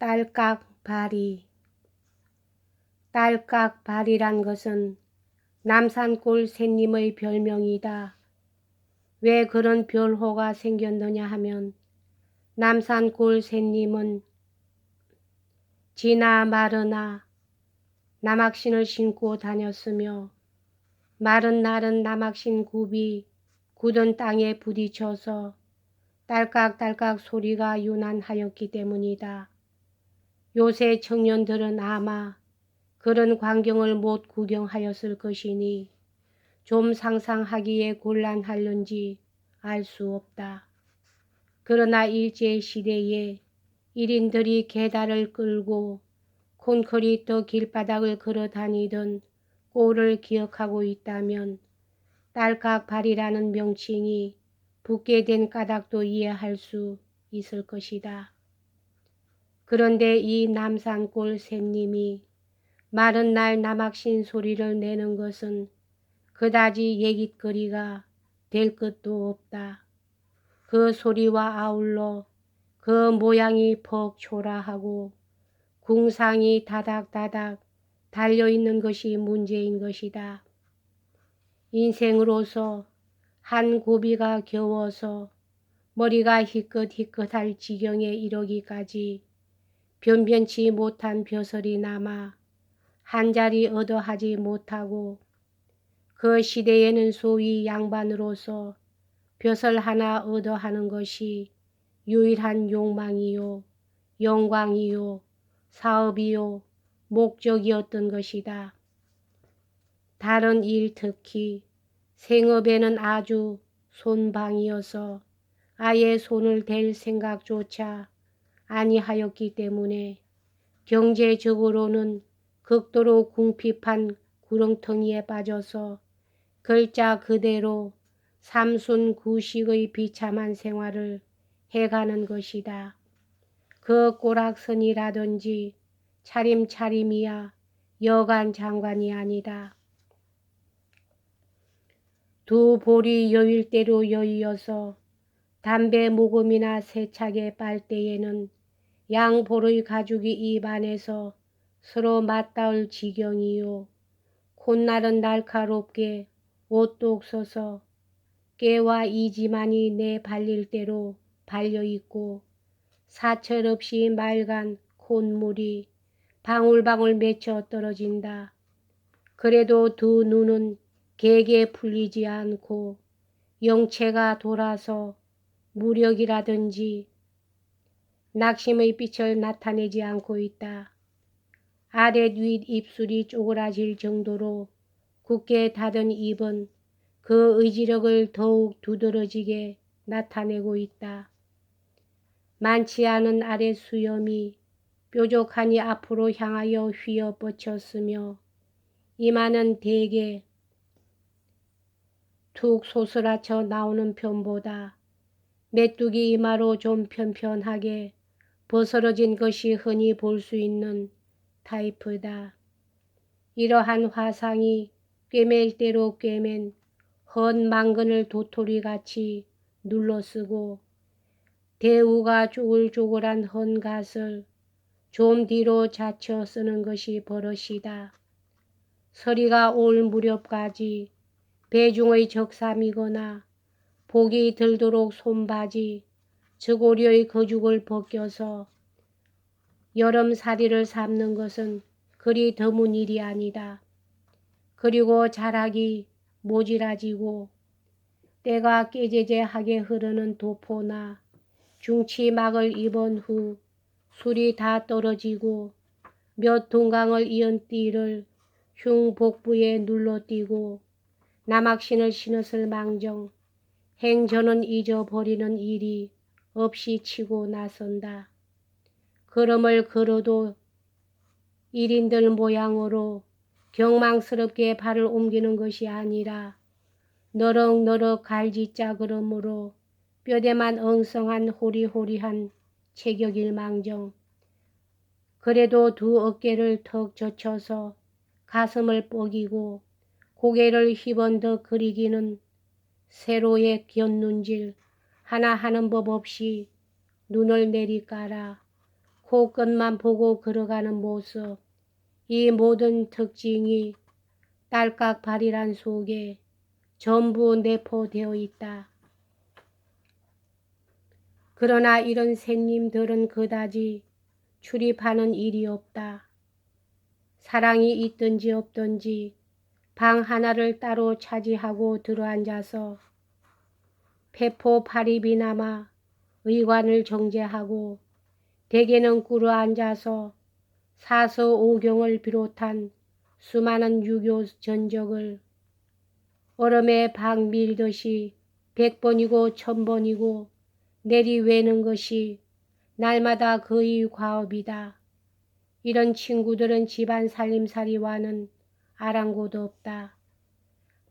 딸깍바리. 딸깍바리란 것은 남산골 샌님의 별명이다. 왜 그런 별호가 생겼느냐 하면 남산골 샌님은 지나 마르나 남학신을 신고 다녔으며 마른 날은 남학신 굽이 굳은 땅에 부딪혀서 딸깍딸깍 소리가 유난하였기 때문이다. 요새 청년들은 아마 그런 광경을 못 구경하였을 것이니 좀 상상하기에 곤란할는지 알 수 없다. 그러나 일제시대에 일인들이 계단을 끌고 콘크리트 길바닥을 걸어 다니던 꼴을 기억하고 있다면 딸깍바리라는 명칭이 붙게 된 까닭도 이해할 수 있을 것이다. 그런데 이 남산골 샌님이 마른 날 남학신 소리를 내는 것은 그다지 얘깃거리가 될 것도 없다. 그 소리와 아울러 그 모양이 퍽 초라하고 궁상이 다닥다닥 달려있는 것이 문제인 것이다. 인생으로서 한 고비가 겨워서 머리가 희끗희끗할 지경에 이르기까지 변변치 못한 벼슬이 남아 한자리 얻어 하지 못하고 그 시대에는 소위 양반으로서 벼슬 하나 얻어 하는 것이 유일한 욕망이요, 영광이요, 사업이요, 목적이었던 것이다. 다른 일 특히 생업에는 아주 손방이어서 아예 손을 댈 생각조차 아니하였기 때문에 경제적으로는 극도로 궁핍한 구렁텅이에 빠져서 글자 그대로 삼순구식의 비참한 생활을 해가는 것이다. 그 꼬락선이라든지 차림차림이야 여간 장관이 아니다. 두 볼이 여일대로 여이어서 담배 모금이나 세차게 빨 때에는 양 볼의 가죽이 입 안에서 서로 맞닿을 지경이요. 콧날은 날카롭게 오똑 서서 깨와 이지만이 내 발릴 대로 발려있고 사철없이 맑은 콧물이 방울방울 맺혀 떨어진다. 그래도 두 눈은 개게 풀리지 않고 영체가 돌아서 무력이라든지 낙심의 빛을 나타내지 않고 있다. 아랫 윗 입술이 쪼그라질 정도로 굳게 닫은 입은 그 의지력을 더욱 두드러지게 나타내고 있다. 많지 않은 아랫 수염이 뾰족하니 앞으로 향하여 휘어 뻗쳤으며 이마는 대개 툭 소스라쳐 나오는 편보다 메뚜기 이마로 좀 편편하게 벗어러진 것이 흔히 볼 수 있는 타입이다. 이러한 화상이 꿰맬 대로 꿰맨 헌 망근을 도토리같이 눌러쓰고 대우가 쪼글쪼글한 헌 갓을 좀 뒤로 젖혀 쓰는 것이 버릇이다. 서리가 올 무렵까지 배중의 적삼이거나 복이 들도록 손바지, 저고리의 거죽을 벗겨서 여름살이를 삼는 것은 그리 드문 일이 아니다. 그리고 자락이 모질아지고 때가 깨제제하게 흐르는 도포나 중치막을 입은 후 술이 다 떨어지고 몇 동강을 이은 띠를 흉 복부에 눌러띠고 남학신을 신었을 망정 행전은 잊어버리는 일이 없이 치고 나선다. 걸음을 걸어도 일인들 모양으로 경망스럽게 발을 옮기는 것이 아니라 너럭너럭 갈지자 걸음으로 뼈대만 엉성한 호리호리한 체격일 망정 그래도 두 어깨를 턱 젖혀서 가슴을 뻐기고 고개를 휘번덕 그리기는 세로의 견눈질 하나 하는 법 없이 눈을 내리깔아 코끝만 보고 걸어가는 모습, 이 모든 특징이 딸깍발이란 속에 전부 내포되어 있다. 그러나 이런 샌님들은 그다지 출입하는 일이 없다. 사랑이 있든지 없든지 방 하나를 따로 차지하고 들어앉아서 폐포파립이나마 의관을 정제하고 대개는 꿇어 앉아서 사서오경을 비롯한 수많은 유교 전적을 얼음에 박 밀듯이 100번이고 1000번이고 내리외는 것이 날마다 거의 과업이다. 이런 친구들은 집안 살림살이와는 아랑곳 없다.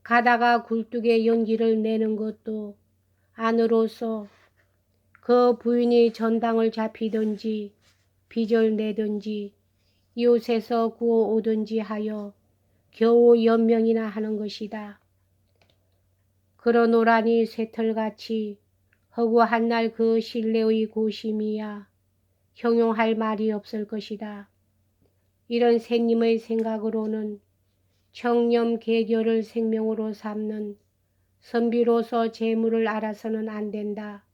가다가 굴뚝에 연기를 내는 것도 안으로서 그 부인이 전당을 잡히든지 빚을 내든지 이웃에서 구워오든지 하여 겨우 연명이나 하는 것이다. 그러노라니 쇠털같이 허구한 날 그 신뢰의 고심이야 형용할 말이 없을 것이다. 이런 샌님의 생각으로는 청렴 계결을 생명으로 삼는 선비로서 재물을 알아서는 안 된다.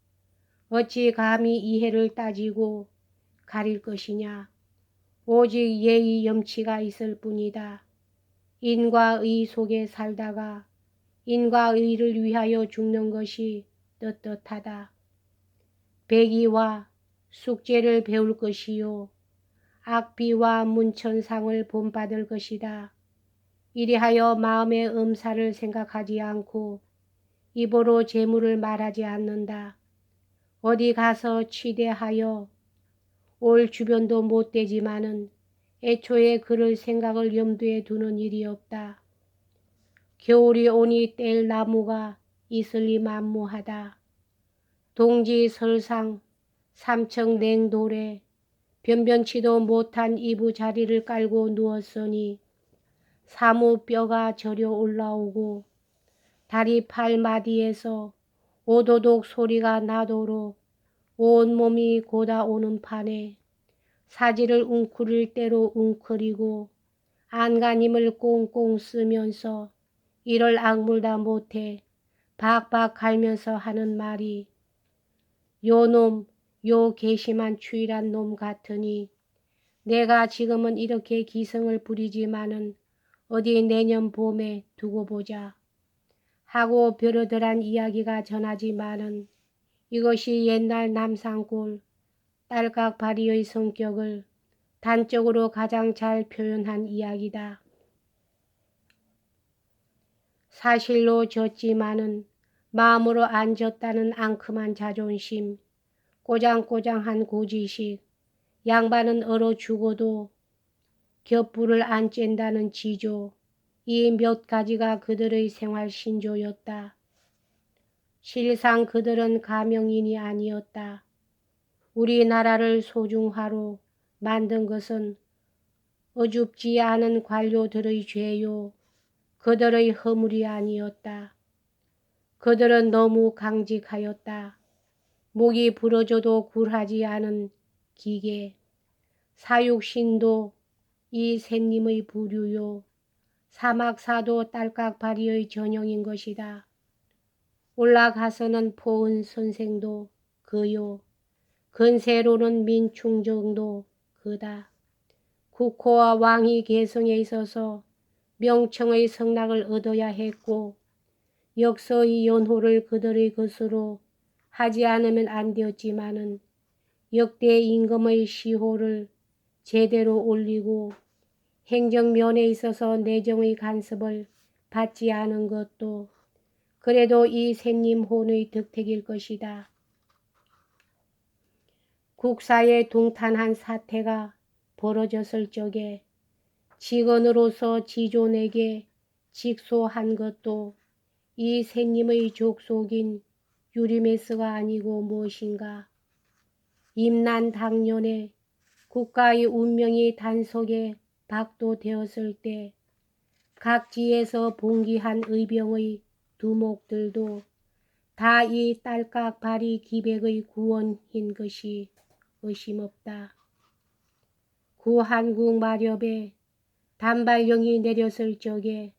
어찌 감히 이해를 따지고 가릴 것이냐. 오직 예의 염치가 있을 뿐이다. 인과 의 속에 살다가 인과 의를 위하여 죽는 것이 떳떳하다. 백의와 숙제를 배울 것이요 악비와 문천상을 본받을 것이다. 이리하여 마음의 엄사를 생각하지 않고 입으로 재물을 말하지 않는다. 어디 가서 취대하여 올 주변도 못 되지만은 애초에 그럴 생각을 염두에 두는 일이 없다. 겨울이 오니 뗄 나무가 있을리 만무하다. 동지설상 삼척 냉돌에 변변치도 못한 이부자리를 깔고 누웠으니 사무 뼈가 저려 올라오고 다리 팔마디에서 오도독 소리가 나도록 온몸이 고다오는 판에 사지를 웅크릴 대로 웅크리고 안간힘을 꽁꽁 쓰면서 이를 악물다 못해 박박 갈면서 하는 말이 요놈 요 괘씸한 추일한 놈 같으니 내가 지금은 이렇게 기성을 부리지만은 어디 내년 봄에 두고 보자 하고 벼르들한 이야기가 전하지만은 이것이 옛날 남산골 딸깍바리의 성격을 단적으로 가장 잘 표현한 이야기다. 사실로 졌지만은 마음으로 안 졌다는 앙큼한 자존심, 꼬장꼬장한 고지식, 양반은 얼어 죽어도 겹불을 안 쬐다는 지조, 이 몇 가지가 그들의 생활 신조였다. 실상 그들은 가명인이 아니었다. 우리나라를 소중화로 만든 것은 어줍지 않은 관료들의 죄요. 그들의 허물이 아니었다. 그들은 너무 강직하였다. 목이 부러져도 굴하지 않은 기계. 사육신도 이 샌님의 부류요. 사막사도 딸깍바리의 전형인 것이다. 올라가서는 포은 선생도 그요. 근세로는 민충정도 그다. 국호와 왕이 계성에 있어서 명청의 성락을 얻어야 했고 역서의 연호를 그들의 것으로 하지 않으면 안 되었지만은 역대 임금의 시호를 제대로 올리고 행정면에 있어서 내정의 간섭을 받지 않은 것도 그래도 이 샌님 혼의 덕택일 것이다. 국사에 동탄한 사태가 벌어졌을 적에 직원으로서 지존에게 직소한 것도 이 샌님의 족속인 유리메스가 아니고 무엇인가. 임난 당년에 국가의 운명이 단속에 박도되었을 때 각지에서 봉기한 의병의 두목들도 다 이 딸깍바리 기백의 구원인 것이 의심없다. 구한국 마렵에 단발령이 내렸을 적에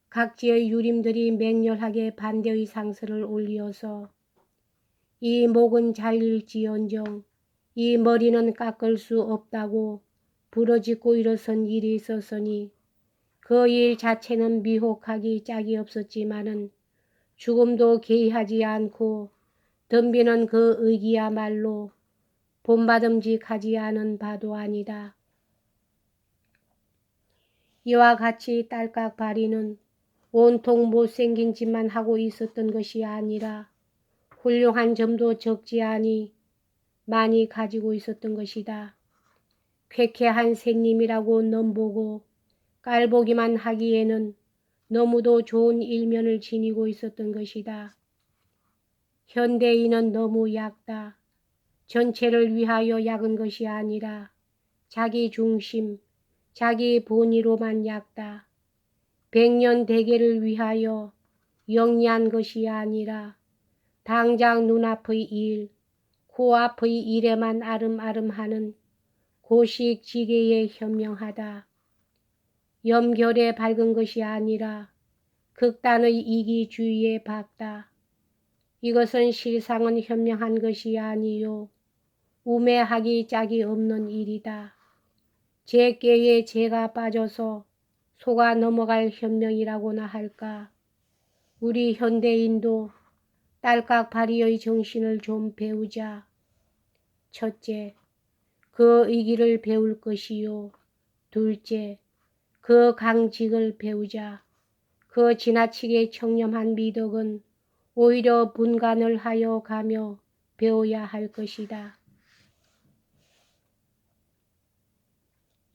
각지의 유림들이 맹렬하게 반대의 상서를 올리어서 이 목은 잘릴지언정 이 머리는 깎을 수 없다고 부러지고 일어선 일이 있었으니 그 일 자체는 미혹하기 짝이 없었지만은 죽음도 개의하지 않고 덤비는 그 의기야말로 본받음직하지 않은 바도 아니다. 이와 같이 딸깍바리는 온통 못생긴 짓만 하고 있었던 것이 아니라 훌륭한 점도 적지 않이 많이 가지고 있었던 것이다. 쾌쾌한 새님이라고 넘보고 깔보기만 하기에는 너무도 좋은 일면을 지니고 있었던 것이다. 현대인은 너무 얕다. 전체를 위하여 약은 것이 아니라 자기 중심, 자기 본의로만 얕다. 백년대계를 위하여 영리한 것이 아니라 당장 눈앞의 일, 코앞의 일에만 아름아름하는 고식지게에 현명하다. 염결에 밝은 것이 아니라 극단의 이기주의에 밝다. 이것은 실상은 현명한 것이 아니요 우매하기 짝이 없는 일이다. 제 꾀에 제가 빠져서 속아 넘어갈 현명이라고나 할까. 우리 현대인도 딸깍바리의 정신을 좀 배우자. 첫째, 그 의기를 배울 것이요. 둘째, 그 강직을 배우자. 그 지나치게 청렴한 미덕은 오히려 분간을 하여 가며 배워야 할 것이다.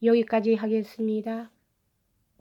여기까지 하겠습니다.